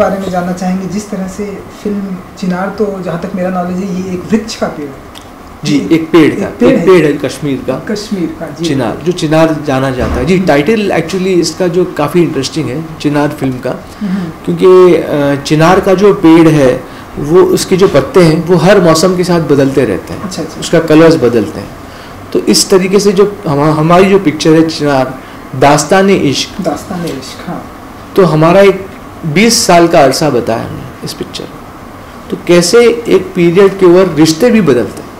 बारे में जानना चाहेंगे। जिस तरह से फिल्म चिनार, तो जहाँ तक मेरा नॉलेज है ये एक वृक्ष का पेड़ है जी, एक पेड़ है कश्मीर का जी, चिनार, जो चिनार जाना जाता है जी। टाइटल एक्चुअली इसका जो काफ़ी इंटरेस्टिंग है चिनार फिल्म का, क्योंकि चिनार का जो पेड़ है वो उसके जो पत्ते हैं वो हर मौसम के साथ बदलते रहते हैं। अच्छा। उसका कलर्स बदलते हैं। तो इस तरीके से जो हमारी जो पिक्चर है चिनार, दास्तान-ए इश्क, हाँ। तो हमारा एक 20 साल का अरसा बताया हमने इस पिक्चर में। तो कैसे एक पीरियड के ओवर रिश्ते भी बदलते हैं,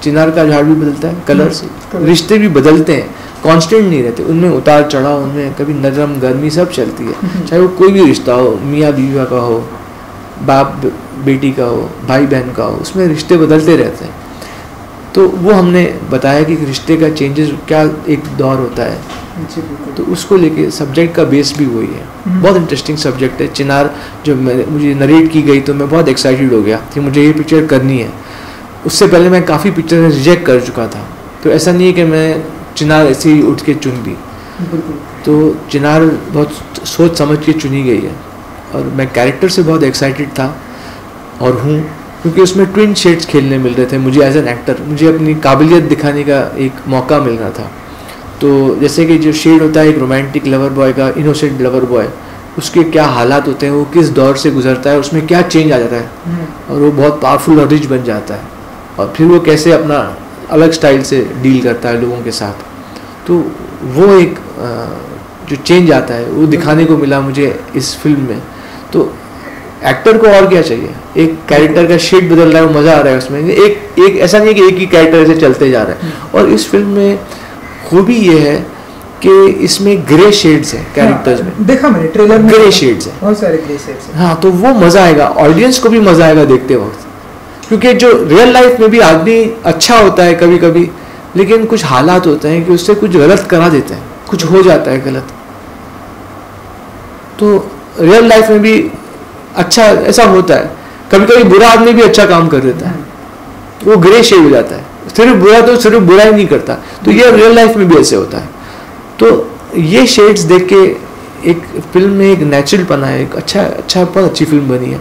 चिनार का झाड़ भी बदलता है कलर से, रिश्ते भी बदलते हैं, कांस्टेंट नहीं रहते, उनमें उतार चढ़ाव, उनमें कभी नरम गर्मी सब चलती है। चाहे वो कोई भी रिश्ता हो, मियाँ बीवी का हो, बाप बेटी का हो, भाई बहन का हो, उसमें रिश्ते बदलते रहते हैं। तो वो हमने बताया कि रिश्ते का चेंजेस क्या एक दौर होता है, तो उसको लेके सब्जेक्ट का बेस भी वही है। बहुत इंटरेस्टिंग सब्जेक्ट है चिनार। जो मुझे नरेट की गई तो मैं बहुत एक्साइटेड हो गया कि मुझे ये पिक्चर करनी है। उससे पहले मैं काफ़ी पिक्चर रिजेक्ट कर चुका था, तो ऐसा नहीं है कि मैं चिनार ऐसे ही उठ के चुन ली। तो चिनार बहुत सोच समझ के चुनी गई है, और मैं कैरेक्टर से बहुत एक्साइटेड था और हूँ, क्योंकि उसमें ट्विन शेड्स खेलने मिल रहे थे मुझे एज एन एक्टर। मुझे अपनी काबिलियत दिखाने का एक मौका मिल रहा था। तो जैसे कि जो शेड होता है एक रोमांटिक लवर बॉय का, इनोसेंट लवर बॉय, उसके क्या हालात होते हैं, वो किस दौर से गुजरता है, उसमें क्या चेंज आ जाता है, और वो बहुत पावरफुल और रिच बन जाता है, और फिर वो कैसे अपना अलग स्टाइल से डील करता है लोगों के साथ। तो वो एक जो चेंज आता है वो दिखाने को मिला मुझे इस फिल्म में। तो एक्टर को और क्या चाहिए, एक कैरेक्टर का शेड बदल रहा है, वो मज़ा आ रहा है उसमें। एक ऐसा नहीं है कि एक ही कैरेक्टर से चलते जा रहा है। और इस फिल्म में खूबी ये है कि इसमें ग्रे शेड्स हैं कैरेक्टर्स में। देखा मैंने ट्रेलर में, ग्रे शेड्स हैं, बहुत सारे ग्रे शेड्स हैं। हाँ, तो वो मज़ा आएगा, ऑडियंस को भी मज़ा आएगा देखते वक्त। क्योंकि जो रियल लाइफ में भी आदमी अच्छा होता है कभी कभी, लेकिन कुछ हालात होते हैं कि उससे कुछ गलत करा देते हैं, कुछ हो जाता है गलत। तो रियल लाइफ में भी अच्छा ऐसा होता है, कभी कभी बुरा आदमी भी अच्छा काम कर देता है, वो ग्रे शेड हो जाता है। सिर्फ बुरा तो सिर्फ बुरा ही नहीं करता, तो ये रियल लाइफ में भी ऐसे होता है। तो ये शेड्स देख के एक फिल्म में एक नेचुरल पना है, एक बहुत अच्छी फिल्म बनी है,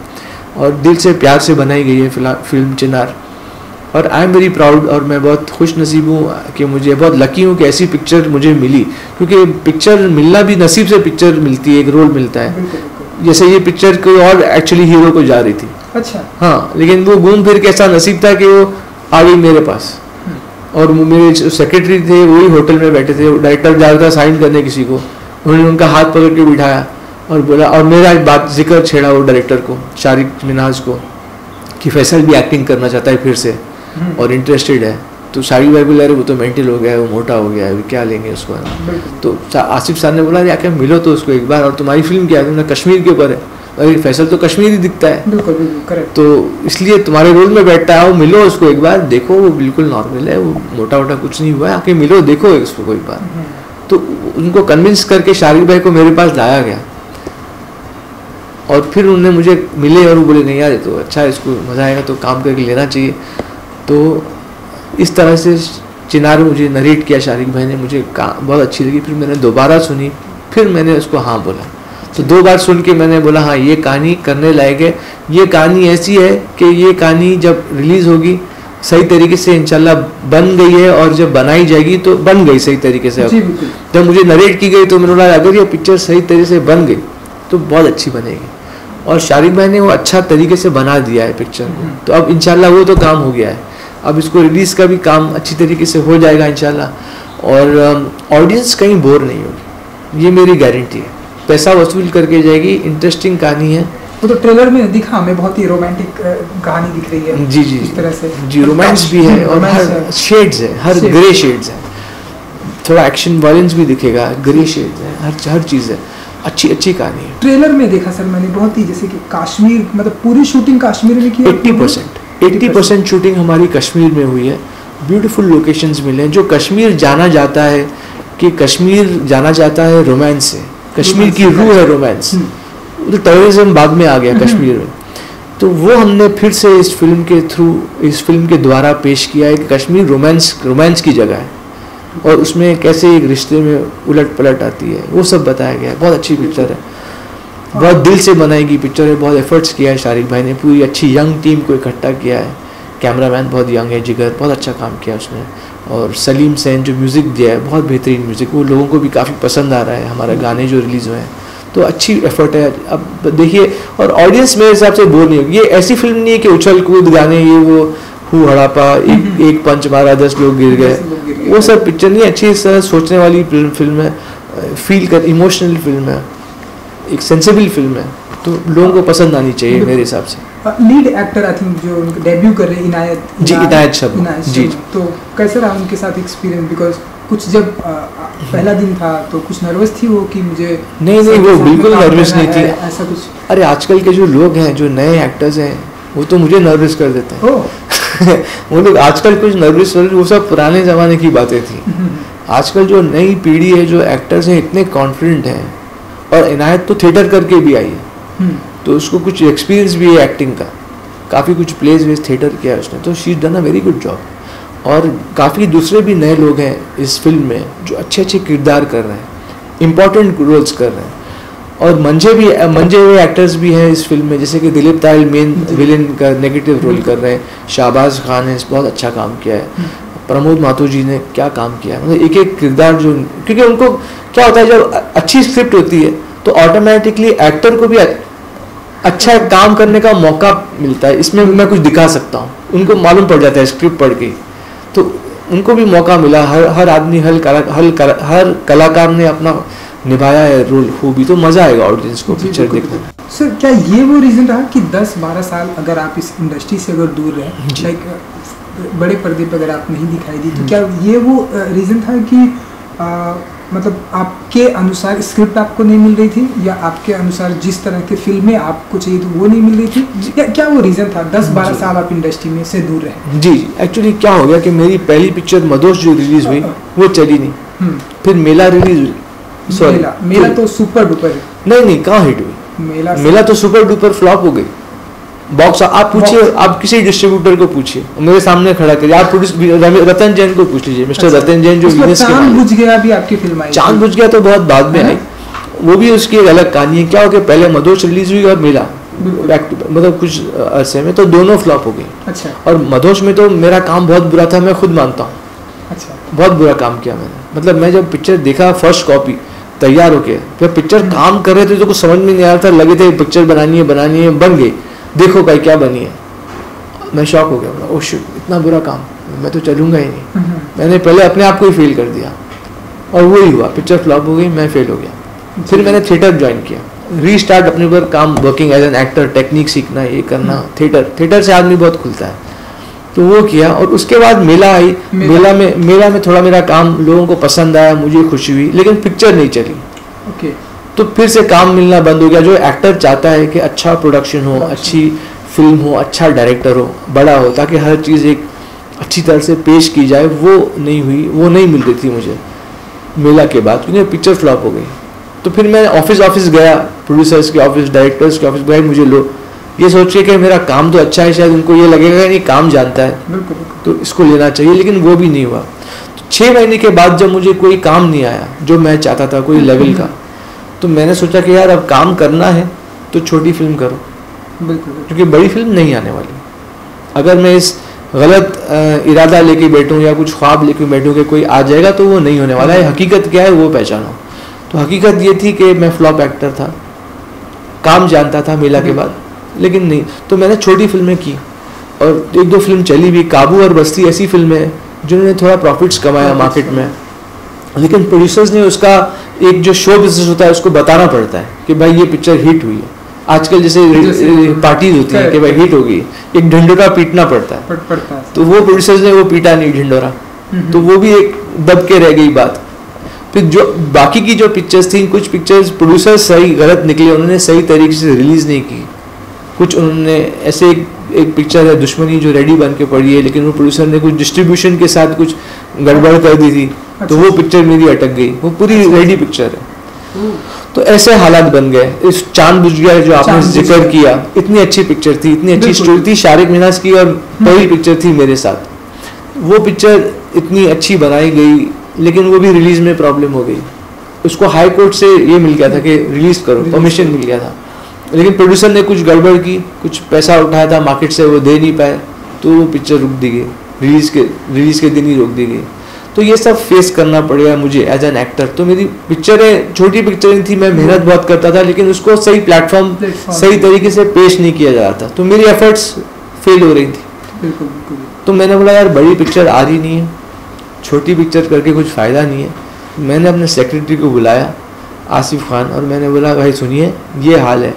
और दिल से प्यार से बनाई गई है फिल्म चिनार। और आई एम वेरी प्राउड, और मैं बहुत खुश नसीब हूँ कि मुझे बहुत लकी हूँ कि ऐसी पिक्चर मुझे मिली, क्योंकि पिक्चर मिलना भी नसीब से पिक्चर मिलती है, एक रोल मिलता है। जैसे ये पिक्चर कोई और एक्चुअली हीरो को जा रही थी, अच्छा हाँ, लेकिन वो घूम फिर के ऐसा नसीब था कि वो आ गई मेरे पास। और मेरे सेक्रेटरी थे, वही होटल में बैठे थे, डायरेक्टर जा रहा था साइन करने किसी को, उन्होंने उनका हाथ पकड़ के बिठाया और बोला, और मेरा एक बात जिक्र छेड़ा वो डायरेक्टर को, शारिक मिनाज को, कि फैसल भी एक्टिंग करना चाहता है फिर से और इंटरेस्टेड है। तो शारिक भाई बोला, अरे वो तो मेंटल हो गया है, वो मोटा हो गया है, क्या लेंगे उसको। तो आसिफ साहब ने बोला, आके मिलो तो उसको एक बार, और तुम्हारी फिल्म क्या है, कश्मीर के ऊपर है, अरे फैसल तो कश्मीरी दिखता है, बिल्कुल करेक्ट, तो इसलिए तुम्हारे रोल में बैठता है, वो मिलो उसको एक बार, देखो वो बिल्कुल नॉर्मल है, वो मोटा वोटा कुछ नहीं हुआ है, आके मिलो देखो उसको कोई बार। तो उनको कन्विंस करके शारिक भाई को मेरे पास लाया गया, और फिर उन्होंने मुझे मिले और वो बोले, नहीं यार ये तो अच्छा है, इसको मज़ा आएगा, तो काम करके लेना चाहिए। तो इस तरह से चिनार मुझे नरेट किया शारिक भाई ने, मुझे बहुत अच्छी लगी। फिर मैंने दोबारा सुनी, फिर मैंने उसको हाँ बोला। तो 2 बार सुन के मैंने बोला, हाँ ये कहानी करने लायक है, ये कहानी ऐसी है कि ये कहानी जब रिलीज़ होगी सही तरीके से इंशाल्लाह बन गई है, और जब बनाई जाएगी तो बन गई सही तरीके से। जब मुझे नरेट की गई तो मैंने बोला, अगर ये पिक्चर सही तरीके से बन गई तो बहुत अच्छी बनेगी, और शारिक भाई ने वो अच्छा तरीके से बना दिया है पिक्चर को। तो अब इंशाल्लाह वो तो काम हो गया है, अब इसको रिलीज़ का भी काम अच्छी तरीके से हो जाएगा इंशाल्लाह, और ऑडियंस कहीं बोर नहीं होगी, ये मेरी गारंटी है। पैसा वसूल करके जाएगी, इंटरेस्टिंग कहानी है। वो तो ट्रेलर में दिखा हमें, बहुत ही रोमांटिक कहानी दिख रही है। जी इस तरह से जी, रोमांस भी है, और हर शेड्स है, हर ग्रे शेड्स है, थोड़ा एक्शन वायलेंस भी दिखेगा, ग्रे शेड्स है, हर चीज़ है, अच्छी कहानी है। ट्रेलर में देखा सर मैंने, बहुत ही जैसे कि कश्मीर, मतलब पूरी शूटिंग कश्मीर में की, 80% शूटिंग हमारी कश्मीर में हुई है। ब्यूटीफुल लोकेशंस मिले हैं। जो कश्मीर जाना जाता है, कि कश्मीर जाना जाता है रोमांस से, कश्मीर की रूह है रोमांस, तो टेररिज्म बाद में आ गया कश्मीर में, तो वो हमने फिर से इस फिल्म के थ्रू, इस फिल्म के द्वारा पेश किया है कि कश्मीर रोमांस की जगह है, और उसमें कैसे एक रिश्ते में उलट पलट आती है, वो सब बताया गया है। बहुत अच्छी पिक्चर है। बहुत दिल से बनाई गई पिक्चर है, बहुत एफर्ट्स किया है शारिक भाई ने, पूरी अच्छी यंग टीम को इकट्ठा किया है, कैमरामैन बहुत यंग है जिगर, बहुत अच्छा काम किया उसने, और सलीम सेन जो म्यूज़िक दिया है बहुत बेहतरीन म्यूज़िक, वो लोगों को भी काफ़ी पसंद आ रहा है, हमारे गाने जो रिलीज़ हुए हैं, तो अच्छी एफर्ट है। अब देखिए, और ऑडियंस मेरे हिसाब से बोर नहीं होगी, ये ऐसी फिल्म नहीं है कि उछल कूद गाने ये वो हु हड़ापा एक पंच मारा 10 लोग गिर गए, वो सब पिक्चर नहीं, अच्छी इस तरह सोचने वाली फिल्म है, फील कर इमोशनल फिल्म है, एक सेंसिबल फिल्म है, तो लोगों को पसंद आनी चाहिए मेरे हिसाब से। लीड एक्टर आई थिंक जो उनका डेब्यू कर रहे हैं इनायत शर्मा जी, तो कैसा रहा उनके साथ एक्सपीरियंस? बिकॉज कुछ जब पहला दिन था तो कुछ नर्वस थी वो कि मुझे नहीं वो बिल्कुल नर्वस नहीं थी, ऐसा कुछ? अरे आजकल के जो लोग हैं, जो नए एक्टर्स हैं, वो तो मुझे नर्वस कर देते हैं वो लोग आजकल कुछ नर्वस, वो सब पुराने ज़माने की बातें थी। आजकल जो नई पीढ़ी है, जो एक्टर्स हैं इतने कॉन्फिडेंट हैं, और इनायत तो थिएटर करके भी आई है, तो उसको कुछ एक्सपीरियंस भी है एक्टिंग का, काफ़ी कुछ प्लेज वेज थिएटर किया उसने, तो she done a very good job. और काफ़ी दूसरे भी नए लोग हैं इस फिल्म में जो अच्छे अच्छे किरदार कर रहे हैं, इम्पॉर्टेंट रोल्स कर रहे हैं, और मंजे हुए एक्टर्स भी हैं इस फिल्म में, जैसे कि दिलीप तायल मेन विलेन का नेगेटिव रोल कर रहे हैं, शाहबाज खान ने बहुत अच्छा काम किया है, प्रमोद माथुर जी ने क्या काम किया है, मतलब एक एक किरदार जो, क्योंकि उनको क्या होता है जब अच्छी स्क्रिप्ट होती है तो ऑटोमेटिकली एक्टर को भी अच्छा काम करने का मौका मिलता है, इसमें मैं कुछ दिखा सकता हूँ, उनको मालूम पड़ जाता है स्क्रिप्ट पढ़ के, तो उनको भी मौका मिला, हर आदमी हर कलाकार ने अपना निभाया है रोल खूबी, तो मज़ा आएगा ऑडियंस को पिक्चर देखने में। सर क्या ये वो रीज़न रहा कि 10-12 साल अगर आप इस इंडस्ट्री से अगर दूर रहे, लाइक बड़े पर्दे पर अगर आप नहीं दिखाई दी, तो क्या ये वो रीज़न था कि मतलब आपके अनुसार स्क्रिप्ट आपको नहीं मिल रही थी, या आपके अनुसार जिस तरह की फिल्में आपको चाहिए थी वो नहीं मिल रही थी, या क्या वो रीज़न था 10-12 साल आप इंडस्ट्री में से दूर रहे? जी, एक्चुअली क्या हो गया कि मेरी पहली पिक्चर मदोश जो रिलीज़ हुई वो चली नहीं, फिर मेला रिलीज़ हुई, सॉरी मेला तो सुपर डुपर, नहीं कहाँ हिट हुई, मेला तो सुपर डुपर फ्लॉप हो गई बॉक्स। आप पूछिए, आप किसी डिस्ट्रीब्यूटर को पूछिए, मेरे सामने खड़ा करिए, आप रतन जैन को पूछ लीजिए, मिस्टर रतन जैन जो चांद बुझ गया भी आपकी फिल्म आई, चांद बुझ गया तो बहुत बाद में आई, वो भी उसकी एक अलग कहानी है। क्या हो गया, पहले मदोश रिलीज हुई और मेला मतलब कुछ अरसे में तो दोनों फ्लॉप हो गई। अच्छा। और मदोश में तो मेरा काम बहुत बुरा था, मैं खुद मानता हूँ। अच्छा। बहुत बुरा काम किया मैंने, मतलब मैं जब पिक्चर देखा फर्स्ट कॉपी तैयार होके, जब पिक्चर काम कर रहे थे तो कुछ समझ में नहीं आ रहा था, लगे थे पिक्चर बनानी है, बन गई, देखो भाई क्या बनी है, मैं शॉक हो गया, ओह शिट, इतना बुरा काम, मैं तो चलूंगा ही नहीं। मैंने पहले अपने आप को ही फेल कर दिया, और वही हुआ, पिक्चर फ्लॉप हो गई, मैं फेल हो गया। फिर मैंने थिएटर ज्वाइन किया, रीस्टार्ट अपने ऊपर काम, working as an actor, technique सीखना, ये करना, थिएटर से आदमी बहुत खुलता है, तो वो किया। और उसके बाद मेला आई, मेला में थोड़ा मेरा काम लोगों को पसंद आया, मुझे खुशी हुई, लेकिन पिक्चर नहीं चली। ओके। तो फिर से काम मिलना बंद हो गया। जो एक्टर चाहता है कि अच्छा प्रोडक्शन हो, अच्छी फिल्म हो, अच्छा डायरेक्टर हो, बड़ा हो, ताकि हर चीज़ एक अच्छी तरह से पेश की जाए, वो नहीं हुई, वो नहीं मिल रही थी मुझे मेला के बाद, क्योंकि पिक्चर फ्लॉप हो गई। तो फिर मैं ऑफिस गया, प्रोड्यूसर्स के ऑफिस, डायरेक्टर्स के ऑफिस, भाई मुझे लो, ये सोच के कि मेरा काम तो अच्छा है, शायद उनको ये लगेगा कि नहीं काम जानता है तो इसको लेना चाहिए, लेकिन वो भी नहीं हुआ। तो 6 महीने के बाद जब मुझे कोई काम नहीं आया जो मैं चाहता था, कोई लेवल का, तो मैंने सोचा कि यार अब काम करना है तो छोटी फिल्म करो, क्योंकि बड़ी फिल्म नहीं आने वाली। अगर मैं इस गलत इरादा लेके बैठूं या कुछ ख्वाब लेके बैठूं कि कोई आ जाएगा, तो वो नहीं होने वाला है। हकीकत क्या है वो पहचानो। तो हकीकत ये थी कि मैं फ्लॉप एक्टर था, काम जानता था मेला के बाद, लेकिन नहीं। तो मैंने छोटी फिल्में की और 1-2 फिल्म चली भी। काबू और बस्ती ऐसी फिल्में हैं जिन्होंने थोड़ा प्रॉफिट्स कमाया मार्केट में, लेकिन प्रोड्यूसर्स ने उसका एक जो शो बिजनेस होता है उसको बताना पड़ता है कि भाई ये पिक्चर हिट हुई है। आजकल जैसे पार्टीज होती हैं कि भाई हिट होगी, एक ढिंडोरा पीटना पड़ता है, तो वो प्रोड्यूसर्स ने वो पीटा नहीं ढिंडोरा, तो वो भी एक दब के रह गई बात। फिर जो बाकी की जो पिक्चर्स थी, कुछ पिक्चर्स प्रोड्यूसर्स सही गलत निकले, उन्होंने सही तरीके से रिलीज नहीं की। कुछ उन्होंने ऐसे एक पिक्चर है दुश्मनी जो रेडी बन के पड़ी है, लेकिन वो प्रोड्यूसर ने कुछ डिस्ट्रीब्यूशन के साथ कुछ गड़बड़ कर दी थी, तो वो पिक्चर मेरी अटक गई। वो पूरी रेडी पिक्चर है। तो ऐसे हालात बन गए। इस चांद बुझ गया जो आपने जिक्र किया, इतनी अच्छी पिक्चर थी, इतनी अच्छी स्टोरी थी, शारिक मिनाज की, और पहली पिक्चर थी मेरे साथ। वो पिक्चर इतनी अच्छी बनाई गई, लेकिन वो भी रिलीज में प्रॉब्लम हो गई। उसको हाई कोर्ट से ये मिल गया था कि रिलीज करो, परमिशन मिल गया था, लेकिन प्रोड्यूसर ने कुछ गड़बड़ की, कुछ पैसा उठाया था मार्केट से, वो दे नहीं पाए, तो वो पिक्चर रुक दी गई, रिलीज़ के दिन ही रोक दी गई। तो ये सब फेस करना पड़ेगा मुझे एज एन एक्टर। तो मेरी पिक्चरें छोटी पिक्चरें थी, मैं मेहनत बहुत करता था, लेकिन उसको सही प्लेटफॉर्म सही तरीके से पेश नहीं किया जा रहा था, तो मेरी एफर्ट्स फेल हो रही थी। बिल्कुल बिल्कुल। तो मैंने बोला यार बड़ी पिक्चर आ रही नहीं है, छोटी पिक्चर करके कुछ फ़ायदा नहीं है। मैंने अपने सेक्रेटरी को बुलाया, आसिफ खान, और मैंने बोला भाई सुनिए, ये हाल है,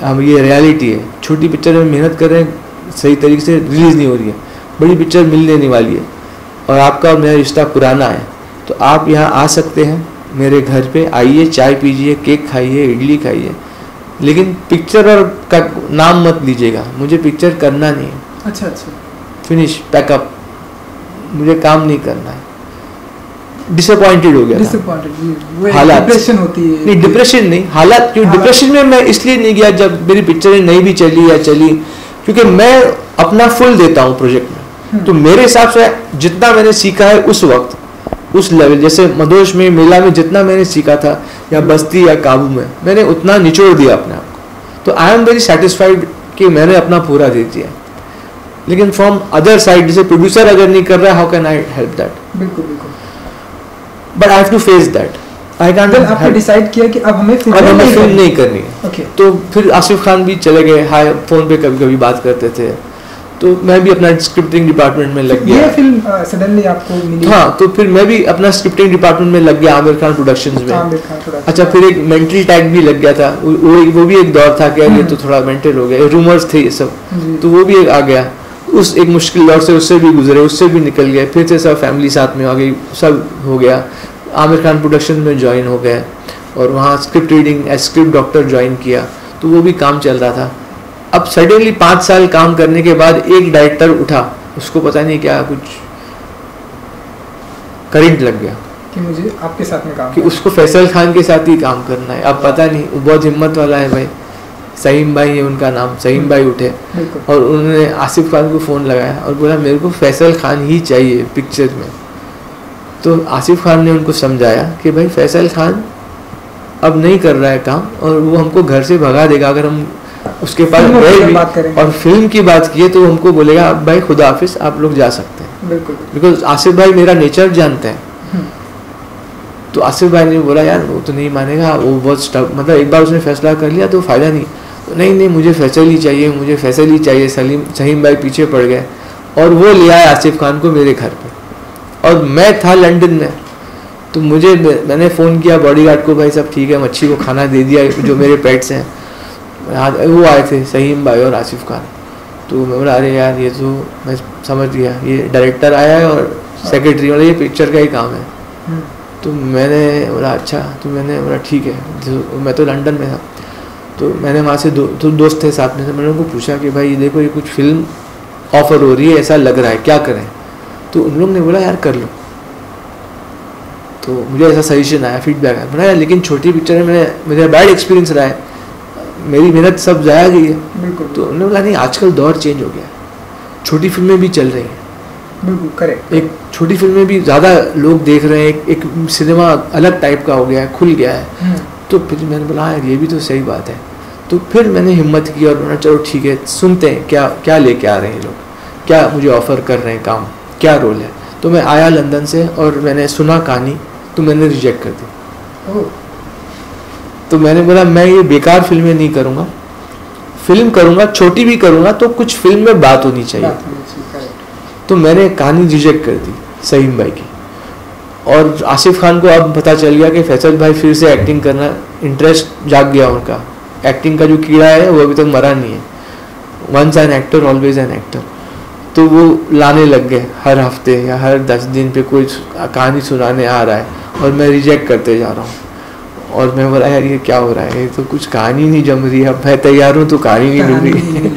हम ये रियलिटी है, छोटी पिक्चर में मेहनत कर रहे हैं, सही तरीके से रिलीज़ नहीं हो रही है, बड़ी पिक्चर मिल लेने वाली है, और आपका और मेरा रिश्ता पुराना है, तो आप यहाँ आ सकते हैं मेरे घर पे, आइए, चाय पीजिए, केक खाइए, इडली खाइए, लेकिन पिक्चर और का नाम मत लीजिएगा, मुझे पिक्चर करना नहीं है। अच्छा अच्छा। फिनिश, पैकअप, मुझे काम नहीं करना है। डिसअपॉइंटेड हो गया, डिसअपॉइंटेड, हालात, डिप्रेशन होती है। नहीं डिप्रेशन नहीं, हालात, क्यों डिप्रेशन में मैं इसलिए नहीं गया जब मेरी पिक्चरें नहीं भी चली या चली, क्योंकि मैं अपना फुल देता हूँ प्रोजेक्ट में। तो मेरे हिसाब से जितना मैंने सीखा है उस वक्त, उस लेवल, जैसे मदोश में, मेला में जितना मैंने सीखा था, या बस्ती या काबू में, मैंने उतना निचोड़ दिया अपने आप को। तो आई एम वेरी सेटिस्फाइड कि मैंने अपना पूरा दे दिया। लेकिन फ्रॉम अदर साइड, जैसे प्रोड्यूसर अगर नहीं कर रहा है, how can I help that? बिल्कुल बिल्कुल। But I have to face that. I can't. आपने डिसाइड किया कि अब हमें फिल्म नहीं करनी है। ओके। तो फिर आसिफ खान भी चले गए, हाय फोन पे कभी कभी बात करते थे, तो मैं भी अपना स्क्रिप्टिंग डिपार्टमेंट में लग गया। ये फिल्म सडनली आपको मिली? हाँ, तो फिर मैं भी अपना स्क्रिप्टिंग डिपार्टमेंट में लग गया, आमिर खान प्रोडक्शंस में। आमिर खान प्रोडक्शन। अच्छा, फिर एक मेंटल टैग भी लग गया था, वो भी एक दौर था कि ये तो थोड़ा मेंटल हो गया, रूमर्स थे ये सब, तो वो भी एक आ गया। उस एक मुश्किल दौर से उससे भी गुजरे, उससे भी निकल गए, फिर से सब फैमिली साथ में आ गई, सब हो गया। आमिर खान प्रोडक्शन में ज्वाइन हो गए, और वहाँ script reading as script doctor join किया, तो वो भी काम चल रहा था। अब सडनली 5 साल काम करने के बाद एक डायरेक्टर उठा, उसको पता नहीं क्या कुछ करंट लग गया कि मुझे आपके साथ में काम कि उसको फैसल खान के साथ ही काम करना है। अब पता नहीं, वो बहुत हिम्मत वाला है भाई, सहीम भाई है उनका नाम। सहीम भाई उठे और उन्होंने आसिफ खान को फ़ोन लगाया और बोला मेरे को फैसल खान ही चाहिए पिक्चर में। तो आसिफ खान ने उनको समझाया कि भाई फैसल खान अब नहीं कर रहा है काम, और वो हमको घर से भगा देगा अगर हम उसके पास गए भी और फिल्म की बात किए तो हमको बोलेगा अब भाई खुदा हाफिज, आप लोग जा सकते हैं। बिकॉज आसिफ भाई मेरा नेचर जानते हैं। तो आसिफ भाई ने बोला यार वो तो नहीं मानेगा, वो बहुत स्टक, मतलब एक बार उसने फैसला कर लिया तो फ़ायदा नहीं। तो नहीं मुझे फैसल ही चाहिए, मुझे फैसल ही चाहिए। सहीम भाई पीछे पड़ गए और वो ले आए आसिफ खान को मेरे घर पे, और मैं था लंदन में। तो मैंने फ़ोन किया बॉडीगार्ड को, भाई सब ठीक है, मच्छी को खाना दे दिया जो मेरे पेट्स हैं। वो आए थे सहीम भाई और आसिफ खान। तो मैं बोला अरे यार ये तो मैं समझ गया, ये डायरेक्टर आया है और सेक्रेटरी, मतलब ये पिक्चर का ही काम है। तो मैंने बोला अच्छा, तो मैंने बोला ठीक है। तो मैं तो लंदन में था, तो मैंने वहाँ से दोस्त थे साथ में, मैंने उनको पूछा कि भाई ये देखो ये कुछ फिल्म ऑफर हो रही है, ऐसा लग रहा है, क्या करें? तो उन लोग ने बोला यार कर लो। तो मुझे ऐसा सजेशन आया, फीडबैक आया, बोला यार लेकिन छोटी पिक्चर में मेरा बैड एक्सपीरियंस रहा है, मेरी मेहनत सब जाया गई है। तो उन्होंने बोला नहीं आजकल दौर चेंज हो गया, छोटी फिल्में भी चल रही हैं। बिल्कुल करेक्ट। एक छोटी फिल्में भी ज़्यादा लोग देख रहे हैं, एक सिनेमा अलग टाइप का हो गया है, खुल गया है। तो फिर मैंने बोला यार ये भी तो सही बात है। तो फिर मैंने हिम्मत की और बोला चलो ठीक है, सुनते हैं क्या क्या लेके आ रहे हैं लोग, क्या मुझे ऑफ़र कर रहे हैं काम, क्या रोल है। तो मैं आया लंदन से और मैंने सुना कहानी, तो मैंने रिजेक्ट कर दी। तो मैंने बोला मैं ये बेकार फिल्में नहीं करूँगा, फिल्म करूँगा, छोटी भी करूँगा तो कुछ फिल्म में बात होनी चाहिए। तो मैंने कहानी रिजेक्ट कर दी सहीम भाई की। और आसिफ खान को अब पता चल गया कि फैसल भाई फिर से एक्टिंग करना, इंटरेस्ट जाग गया उनका। एक्टिंग का जो कीड़ा है वो अभी तक मरा नहीं है, once an actor always an actor. तो वो लाने लग गए हर हफ्ते या हर 10 दिन पे कोई कहानी सुनाने आ रहा है, और मैं रिजेक्ट करते जा रहा हूँ। और मैं बोला यार ये क्या हो रहा है, ये तो कुछ कहानी नहीं जम रही है, अब मैं तैयार हूँ तो कहानी नहीं मिल रही।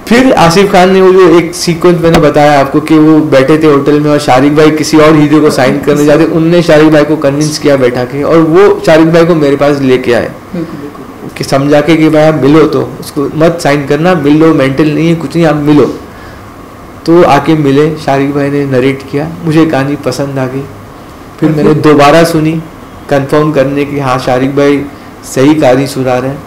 फिर आसिफ खान ने वो जो एक सीक्वेंस मैंने बताया आपको कि वो बैठे थे होटल में और शारिक भाई किसी और हीरो को साइन करने जाते, उनने शारिक भाई को कन्विंस किया बैठा के, और वो शारिक भाई को मेरे पास लेके आए कि समझा के कि भाई आप मिलो, तो उसको मत साइन करना, मिल लो, मेंटल नहीं है कुछ नहीं, आप मिलो। तो आके मिले, शारिक भाई ने नरेट किया, मुझे कहानी पसंद आ गई। फिर मैंने दोबारा सुनी कंफर्म करने की हाँ शारिक भाई सही कहानी सुना रहे हैं।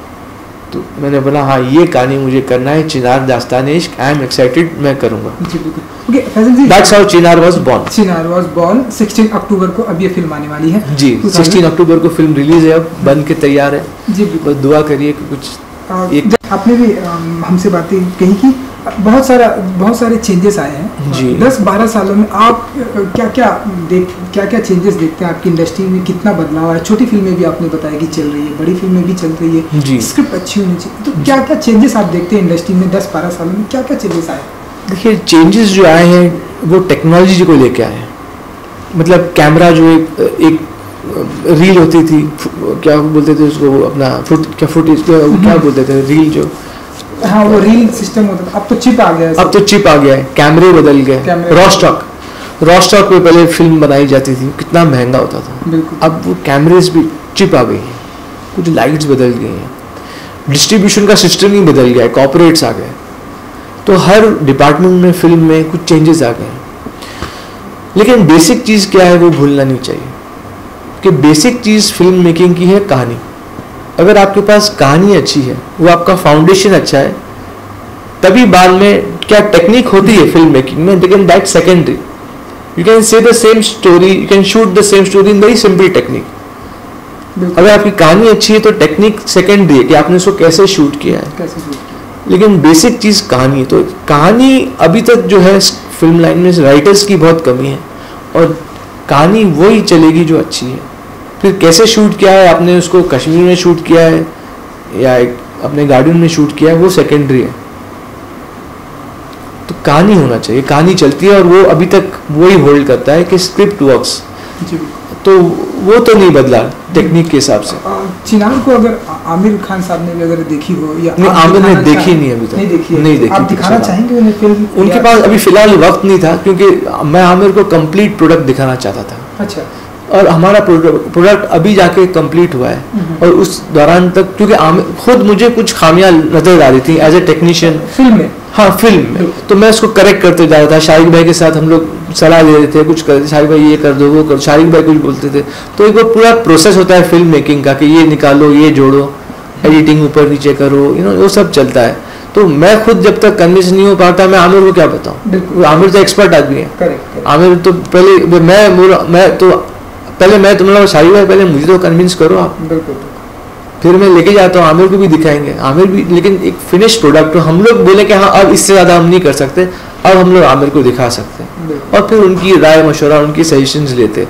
तो मैंने बोला हाँ ये कहानी मुझे करना है, चिनार दास्तान इश्क, आई एम एक्साइटेड, मैं करूँगा। जी बिल्कुल। Okay Faisal ji, that's how Chinar was born. Chinar was born 16 October को अब ये फिल्म आने वाली है जी, 16 अक्टूबर को फिल्म रिलीज है, अब बन के तैयार है। जी बिल्कुल। बस दुआ करिए कि कुछ जब आपने भी हमसे बातें कही कि बहुत सारे चेंजेस आए हैं जी। 10-12 सालों में आप क्या क्या चेंजेस देखते हैं आपकी इंडस्ट्री में, कितना बदलाव है? छोटी फिल्में भी आपने बताया कि चल रही है, बड़ी फिल्में भी चल रही है, स्क्रिप्ट अच्छी होनी चाहिए, तो क्या क्या चेंजेस आप देखते हैं इंडस्ट्री में 10-12 सालों में, क्या क्या चेंजेस आए? देखिए चेंजेस जो आए हैं वो टेक्नोलॉजी को लेके आए हैं। मतलब कैमरा जो एक रील होती थी, क्या बोलते थे उसको, अपना फुटेज क्या बोलते थे, रील जो, हाँ वो रील सिस्टम होता था, अब तो चिप आ गया है। अब तो चिप आ गया है, कैमरे बदल गए, रॉ स्टॉक पे पहले फिल्म बनाई जाती थी, कितना महंगा होता था। बिल्कुल। अब वो कैमरेज भी चिप आ गई है, कुछ लाइट्स बदल गई हैं, डिस्ट्रीब्यूशन का सिस्टम ही बदल गया है, कॉर्पोरेट्स आ गए, तो हर डिपार्टमेंट में फिल्म में कुछ चेंजेस आ गए हैं। लेकिन बेसिक चीज़ क्या है वो भूलना नहीं चाहिए कि बेसिक चीज़ फिल्म मेकिंग की है कहानी। अगर आपके पास कहानी अच्छी है, वो आपका फाउंडेशन अच्छा है, तभी बाद में क्या टेक्निक होती है फिल्म मेकिंग में, लेकिन that secondary. You can say the same story, you can shoot the same story in very simple technique. अगर आपकी कहानी अच्छी है तो टेक्निक सेकेंडरी है कि आपने उसको कैसे शूट किया है, लेकिन बेसिक चीज़ कहानी है। तो कहानी अभी तक जो है फिल्म लाइन में राइटर्स की बहुत कमी है, और कहानी वही चलेगी जो अच्छी है। फिर कैसे शूट किया है आपने, उसको कश्मीर में शूट किया है या अपने गार्डन में शूट किया है, वो सेकेंडरी है। तो कहानी होना चाहिए, कहानी चलती है, और वो अभी तक वही होल्ड करता है कि स्क्रिप्ट वर्क्स। तो वो तो नहीं बदला टेक्निक के हिसाब से। चिनार को अगर आमिर खान साहब ने भी अगर देखी हो, या नहीं, आमिर ने देखी नहीं अभी तक, नहीं देखी। आप दिखाना चाहेंगे उन्हें फिल्म? उनके पास अभी फिलहाल वक्त नहीं था, क्योंकि मैं आमिर को कंप्लीट प्रोडक्ट दिखाना चाहता था। अच्छा। और हमारा प्रोडक्ट अभी जाके कंप्लीट हुआ है, और उस दौरान तक क्योंकि खुद मुझे कुछ खामियां नजर आ रही थी एज ए टेक्नीशियन फिल्म में। हाँ फिल्म में, तो मैं उसको करेक्ट करते जा रहा था। शाहिद भाई के साथ हम लोग सलाह दे रहे थे, कुछ कर, शाहिद भाई ये कर दो, वो कर, शाहिद भाई कुछ बोलते थे। तो एक वो पूरा प्रोसेस होता है फिल्म मेकिंग का कि ये निकालो, ये जोड़ो, एडिटिंग ऊपर नीचे करो, वो सब चलता है। तो मैं खुद जब तक कन्विंस नहीं हो पाता, मैं आमिर को क्या बताऊँ? आमिर तो एक्सपर्ट आदमी है। आमिर तो पहले मैं तुम लोग शाहिद भाई पहले मुझे तो कन्विंस करो आप, फिर मैं लेके जाता हूँ, आमिर को भी दिखाएंगे, आमिर भी। लेकिन एक फिनिश प्रोडक्ट तो हम लोग बोले कि हाँ अब इससे ज़्यादा हम नहीं कर सकते, अब हम लोग आमिर को दिखा सकते हैं, और फिर उनकी राय मशवरा, उनकी सजेशंस लेते।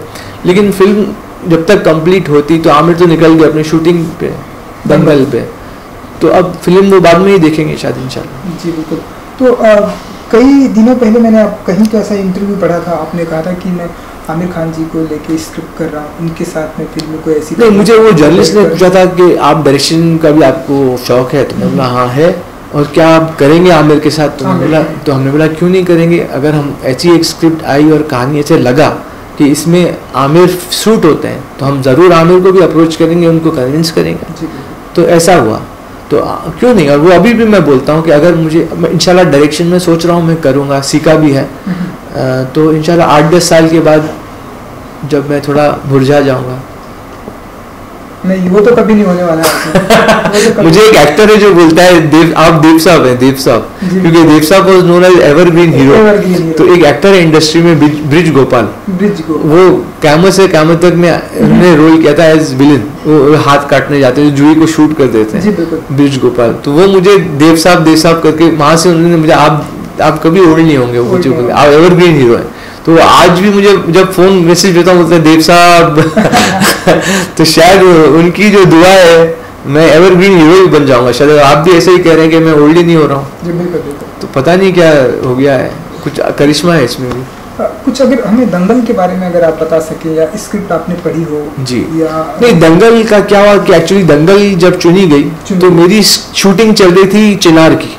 लेकिन फिल्म जब तक कंप्लीट होती तो आमिर तो निकल गए अपने शूटिंग पे, दंगल पे, तो अब फिल्म वो बाद में ही देखेंगे शायद इंशाल्लाह। जी बिल्कुल। तो कई दिनों पहले मैंने कहीं तो ऐसा इंटरव्यू पढ़ा था, आपने कहा था कि मैं आमिर खान जी को लेके स्क्रिप्ट कर रहा हूँ, उनके साथ में फिल्म को ऐसी। नहीं, मुझे वो जर्नलिस्ट ने पूछा था कि आप डायरेक्शन का भी आपको शौक है, तो मैं बोला हाँ है, और क्या आप करेंगे आमिर के साथ? तो हमने बोला क्यों नहीं करेंगे, अगर हम ऐसी एक स्क्रिप्ट आई और कहानी ऐसे लगा कि इसमें आमिर सूट होते हैं, तो हम ज़रूर आमिर को भी अप्रोच करेंगे, उनको कन्विंस करेंगे। तो ऐसा हुआ, तो क्यों नहीं। और वो अभी भी मैं बोलता हूँ कि अगर मुझे, इंशाल्लाह डायरेक्शन में सोच रहा हूँ, मैं करूँगा, सीखा भी है, तो इंशाल्लाह 8-10 साल के बाद जब मैं थोड़ा भुर्जा जाऊँगा। नहीं, वो तो कभी नहीं होने वाला है। मुझे एक एक्टर है जो बोलता है आप देव साहब हैं, देव साहब, क्योंकि देव साहब was known as evergreen hero. तो एक एक्टर है इंडस्ट्री में, ब्रिज गोपाल, वो क़यामत से क़यामत तक में उन्होंने रोल किया था एज विलन, वो हाथ काटने जाते हैं, जूही को शूट कर देते हैं, ब्रिज गोपाल। तो वो मुझे देव साहब करके वहाँ से उन्होंने मुझे आप कभी ओल्ड नहीं होंगे, वो मुझे आप एवरग्रीन हीरो है। तो आज भी मुझे जब फोन मैसेज देता हूँ बोलते हैं देव साहब तो शायद उनकी जो दुआ है मैं एवरग्रीन हीरो ही बन जाऊंगा। शायद आप भी ऐसे ही कह रहे हैं कि मैं ओल्ड ही नहीं हो रहा हूँ, तो पता नहीं क्या हो गया है, कुछ करिश्मा है इसमें भी। कुछ अगर हमें दंगल के बारे में अगर आप बता सके, या स्क्रिप्ट आपने पढ़ी हो जी, या नहीं, दंगल का क्या हुआ कि एक्चुअली दंगल जब चुनी गई तो मेरी शूटिंग चल रही थी चिनार की,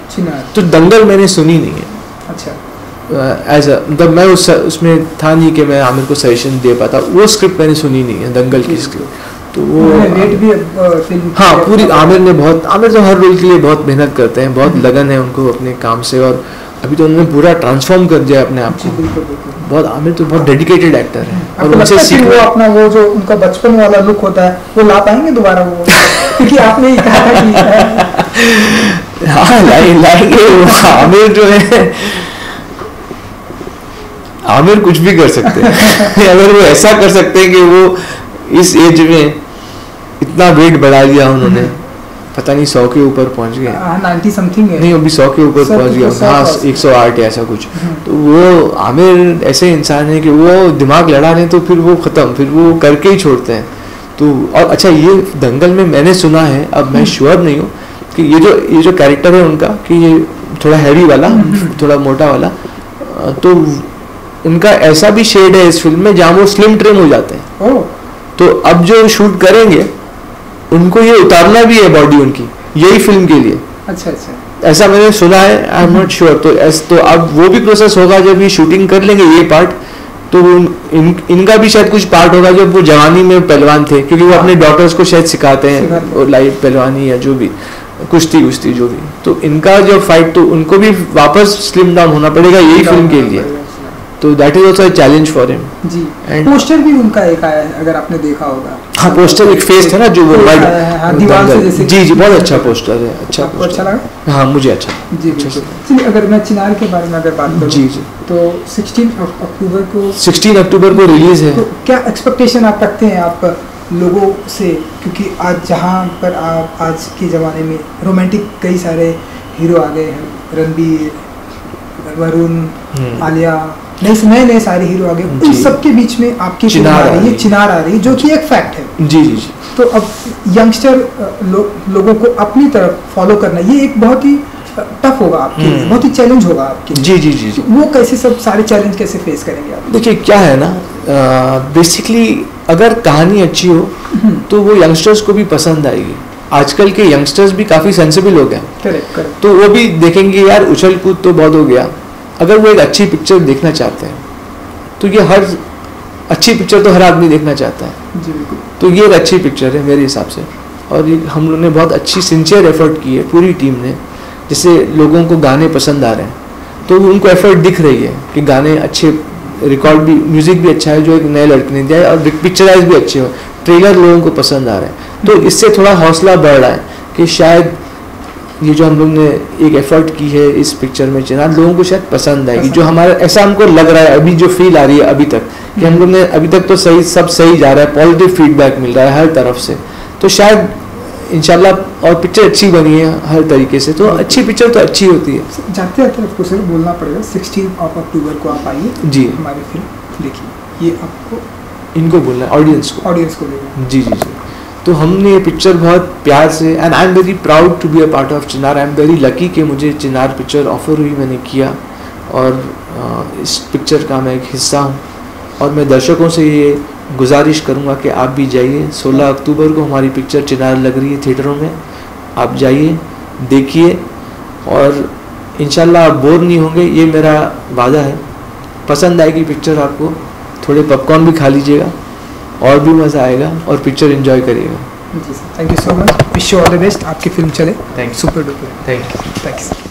तो दंगल मैंने सुनी नहीं है। अच्छा, मतलब मैं उसमें था नहीं कि मैं आमिर को सजेशन दे पाता, वो स्क्रिप्ट मैंने सुनी नहीं है दंगल की स्क्रिप्ट। तो वो वेट भी फिल्म, हाँ पूरी आमिर तो हर रोल के लिए बहुत मेहनत करते हैं, बहुत लगन है उनको अपने काम से, और अभी तो उन्होंने पूरा ट्रांसफॉर्म कर दिया अपने आप को। बहुत आमिर तो बहुत डेडिकेटेड एक्टर है, और उनसे वो अपना वो जो उनका बचपन वाला लुक होता है वो ला पाएंगे दोबारा? वो क्योंकि आपने ही कहा था कि हाँ लाएंगे। आमिर जो है, आमिर कुछ भी कर सकते हैं। अगर वो ऐसा कर सकते हैं कि वो इस एज में इतना वेट बढ़ा लिया उन्होंने, पता नहीं 100 के ऊपर पहुंच गए, 90 समथिंग है, नहीं अभी 100 के ऊपर पहुंच गया, हाँ 108 ऐसा कुछ। तो वो आमिर ऐसे इंसान है कि वो दिमाग लड़ा लें तो फिर वो खत्म, फिर वो करके ही छोड़ते हैं। तो और अच्छा ये दंगल में मैंने सुना है, अब मैं श्योर नहीं हूँ कि ये जो कैरेक्टर है उनका कि ये थोड़ा हैवी वाला, थोड़ा मोटा वाला, तो उनका ऐसा भी शेड है इस फिल्म में जहाँ वो स्लिम ट्रिम हो जाते हैं। तो अब जो शूट करेंगे उनको ये उतारना भी है बॉडी उनकी, यही फिल्म के लिए। अच्छा ऐसा मैंने सुना है, आई एम नॉट श्योर। तो अब वो भी प्रोसेस होगा जब ये शूटिंग कर लेंगे ये पार्ट, तो इनका भी शायद कुछ पार्ट होगा जब वो जवानी में पहलवान थे, क्योंकि वो अपने डॉटर्स को शायद सिखाते हैं लाइव पहलवानी या जो भी कुश्ती जो भी। तो इनका जो फाइट, तो उनको भी वापस स्लिम डाउन होना पड़ेगा यही फिल्म के लिए। तो that is also challenge for him ji. Poster भी उनका एक आया है, अगर आपने देखा होगा। हाँ पोस्टर एक फेस था ना जो वो दीवार से जैसे, जी बहुत अच्छा पोस्टर है। अच्छा लगा? हाँ मुझे अच्छा जी। चलिए अगर मैं चिनार के बारे में अगर बात करूँ जी तो 16 अक्टूबर को रिलीज है। तो क्या एक्सपेक्टेशन आप रखते हैं आप लोगों से, क्योंकि आज जहाँ पर आप आज के ज़माने में रोमांटिक कई सारे हीरो आ गए हैं, रणबीर, वरुण, आलिया, नए सारे हीरो आ गए, उन सबके बीच में आपकी चिनार आ रही है जो कि एक फैक्ट है। जी। तो अब यंगस्टर लोगों को अपनी तरफ फॉलो करना ये एक बहुत ही टफ होगा आपके लिए, बहुत ही चैलेंज होगा आपके लिए। जी। तो वो कैसे सब सारे चैलेंज कैसे फेस करेंगे आप? देखिए क्या है ना, बेसिकली अगर कहानी अच्छी हो तो वो यंगस्टर्स को भी पसंद आएगी। आजकल के यंगस्टर्स भी काफ़ी सेंसिबल हो गए, करेक्ट। तो वो भी देखेंगे यार उछल कूद तो बहुत हो गया। अगर वो एक अच्छी पिक्चर देखना चाहते हैं तो ये हर अच्छी पिक्चर तो हर आदमी देखना चाहता है जी, बिल्कुल। तो ये एक अच्छी पिक्चर है मेरे हिसाब से। और ये हम लोगों ने बहुत अच्छी सिंसियर एफर्ट की है पूरी टीम ने, जिससे लोगों को गाने पसंद आ रहे हैं, तो उनको एफर्ट दिख रही है कि गाने अच्छे, रिकॉर्ड भी, म्यूजिक भी अच्छा है जो एक नए लड़के ने दिया है, और पिक्चराइज भी अच्छे हो, ट्रेलर लोगों को पसंद आ रहे हैं। तो इससे थोड़ा हौसला बढ़ रहा है कि शायद ये जो हम लोग ने एक एफर्ट की है इस पिक्चर में चिनार, लोगों को शायद पसंद आएगी। जो हमारा ऐसा हमको लग रहा है अभी, जो फील आ रही है अभी तक कि हम लोग ने अभी तक तो सब सही जा रहा है, पॉजिटिव फीडबैक मिल रहा है हर तरफ से, तो शायद इंशाल्लाह। और पिक्चर अच्छी बनी है हर तरीके से, तो अच्छी पिक्चर तो अच्छी होती है। जाते जाते आपको सर बोलना पड़ेगा 16 अक्टूबर को आप आइए जी, हमारी फिल्म देखिए। ये आपको इनको बोलना है, ऑडियंस को बोलना। जी। तो हमने ये पिक्चर बहुत प्यार से, and I am very proud to be a part of Chinar. I am very lucky कि मुझे चिनार पिक्चर ऑफर हुई, मैंने किया, और इस पिक्चर का मैं एक हिस्सा हूँ। और मैं दर्शकों से ये गुजारिश करूँगा कि आप भी जाइए। 16 अक्टूबर को हमारी पिक्चर चिनार लग रही है थिएटरों में, आप जाइए देखिए, और इंशाल्लाह आप बोर नहीं होंगे, ये मेरा वादा है। पसंद आएगी पिक्चर आपको, थोड़े पॉपकॉर्न भी खा लीजिएगा और भी मज़ा आएगा, और पिक्चर एंजॉय करिएगा। जी sir, thank you so much, wish you all the best, आपकी फिल्म चले। Thank you, super duper, thank you.